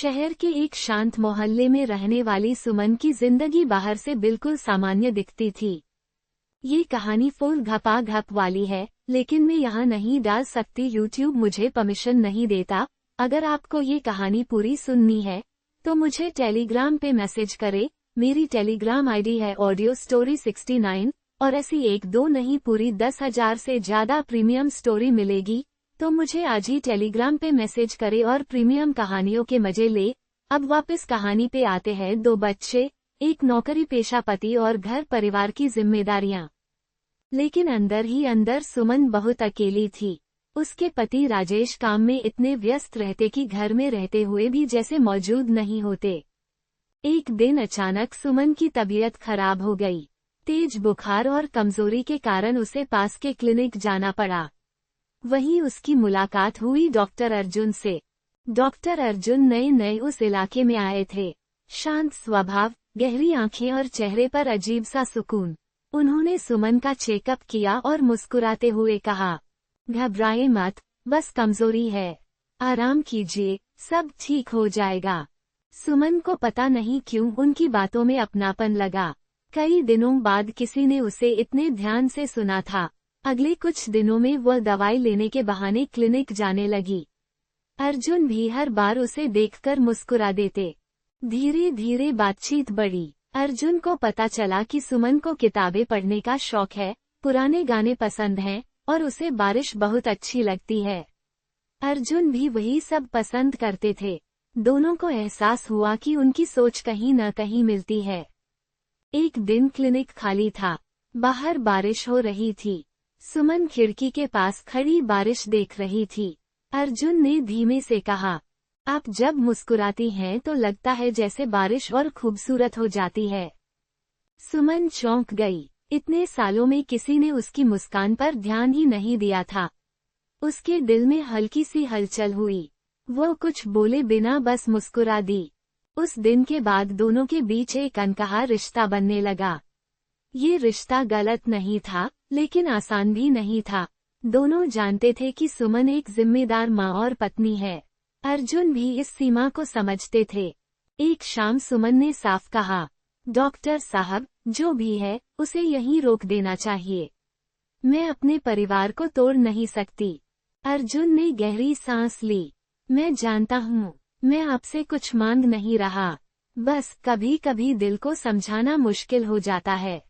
शहर के एक शांत मोहल्ले में रहने वाली सुमन की जिंदगी बाहर से बिल्कुल सामान्य दिखती थी। ये कहानी फुल घपा-घप वाली है, लेकिन मैं यहाँ नहीं डाल सकती, यूट्यूब मुझे परमिशन नहीं देता। अगर आपको ये कहानी पूरी सुननी है तो मुझे टेलीग्राम पे मैसेज करे। मेरी टेलीग्राम आईडी है ऑडियो स्टोरी 69 और ऐसी 1-2 नहीं पूरी 10,000 से ज्यादा प्रीमियम स्टोरी मिलेगी। तो मुझे आज ही टेलीग्राम पे मैसेज करे और प्रीमियम कहानियों के मजे ले। अब वापस कहानी पे आते हैं। 2 बच्चे, एक नौकरी पेशा पति और घर परिवार की जिम्मेदारियां। लेकिन अंदर ही अंदर सुमन बहुत अकेली थी। उसके पति राजेश काम में इतने व्यस्त रहते कि घर में रहते हुए भी जैसे मौजूद नहीं होते। एक दिन अचानक सुमन की तबीयत खराब हो गई। तेज बुखार और कमजोरी के कारण उसे पास के क्लिनिक जाना पड़ा। वहीं उसकी मुलाकात हुई डॉक्टर अर्जुन से। डॉक्टर अर्जुन नए उस इलाके में आए थे। शांत स्वभाव, गहरी आंखें और चेहरे पर अजीब सा सुकून। उन्होंने सुमन का चेकअप किया और मुस्कुराते हुए कहा, घबराए मत, बस कमजोरी है, आराम कीजिए, सब ठीक हो जाएगा। सुमन को पता नहीं क्यों उनकी बातों में अपनापन लगा। कई दिनों बाद किसी ने उसे इतने ध्यान से सुना था। अगले कुछ दिनों में वह दवाई लेने के बहाने क्लिनिक जाने लगी। अर्जुन भी हर बार उसे देखकर मुस्कुरा देते। धीरे धीरे बातचीत बढ़ी। अर्जुन को पता चला कि सुमन को किताबें पढ़ने का शौक है, पुराने गाने पसंद हैं और उसे बारिश बहुत अच्छी लगती है। अर्जुन भी वही सब पसंद करते थे। दोनों को एहसास हुआ कि उनकी सोच कहीं न कहीं मिलती है। एक दिन क्लिनिक खाली था। बाहर बारिश हो रही थी। सुमन खिड़की के पास खड़ी बारिश देख रही थी। अर्जुन ने धीमे से कहा, आप जब मुस्कुराती हैं तो लगता है जैसे बारिश और खूबसूरत हो जाती है। सुमन चौंक गई। इतने सालों में किसी ने उसकी मुस्कान पर ध्यान ही नहीं दिया था। उसके दिल में हल्की सी हलचल हुई। वो कुछ बोले बिना बस मुस्कुरा दी। उस दिन के बाद दोनों के बीच एक अनकहा रिश्ता बनने लगा। ये रिश्ता गलत नहीं था, लेकिन आसान भी नहीं था। दोनों जानते थे कि सुमन एक जिम्मेदार माँ और पत्नी है। अर्जुन भी इस सीमा को समझते थे। एक शाम सुमन ने साफ कहा, डॉक्टर साहब, जो भी है उसे यहीं रोक देना चाहिए। मैं अपने परिवार को तोड़ नहीं सकती। अर्जुन ने गहरी सांस ली। मैं जानता हूँ, मैं आपसे कुछ मांग नहीं रहा, बस कभी कभी दिल को समझाना मुश्किल हो जाता है।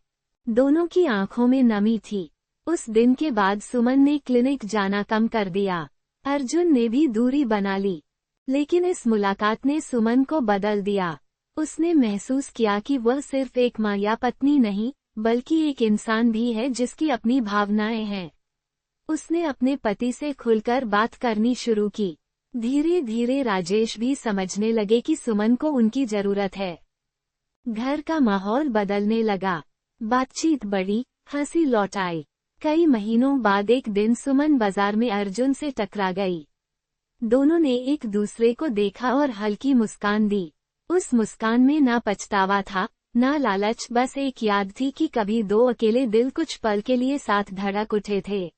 दोनों की आंखों में नमी थी। उस दिन के बाद सुमन ने क्लिनिक जाना कम कर दिया। अर्जुन ने भी दूरी बना ली। लेकिन इस मुलाकात ने सुमन को बदल दिया। उसने महसूस किया कि वह सिर्फ एक माँ या पत्नी नहीं, बल्कि एक इंसान भी है जिसकी अपनी भावनाएं हैं। उसने अपने पति से खुलकर बात करनी शुरू की। धीरे धीरे राजेश भी समझने लगे कि सुमन को उनकी जरूरत है। घर का माहौल बदलने लगा। बातचीत बढ़ी, हंसी लौट आई। कई महीनों बाद एक दिन सुमन बाजार में अर्जुन से टकरा गई। दोनों ने एक दूसरे को देखा और हल्की मुस्कान दी। उस मुस्कान में ना पछतावा था, ना लालच, बस एक याद थी कि कभी 2 अकेले दिल कुछ पल के लिए साथ धड़क उठे थे।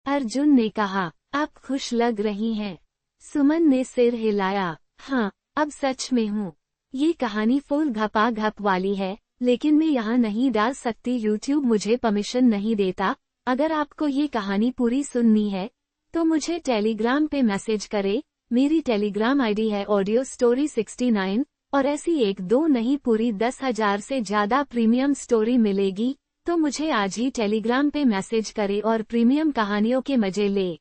अर्जुन ने कहा, आप खुश लग रही हैं। सुमन ने सिर हिलाया, हाँ, अब सच में हूँ। ये कहानी फुल घपा-घप वाली है, लेकिन मैं यहाँ नहीं डाल सकती, यूट्यूब मुझे परमिशन नहीं देता। अगर आपको ये कहानी पूरी सुननी है तो मुझे टेलीग्राम पे मैसेज करे। मेरी टेलीग्राम आईडी है ऑडियो स्टोरी 69 और ऐसी 1-2 नहीं पूरी 10,000 से ज्यादा प्रीमियम स्टोरी मिलेगी। तो मुझे आज ही टेलीग्राम पे मैसेज करे और प्रीमियम कहानियों के मजे ले।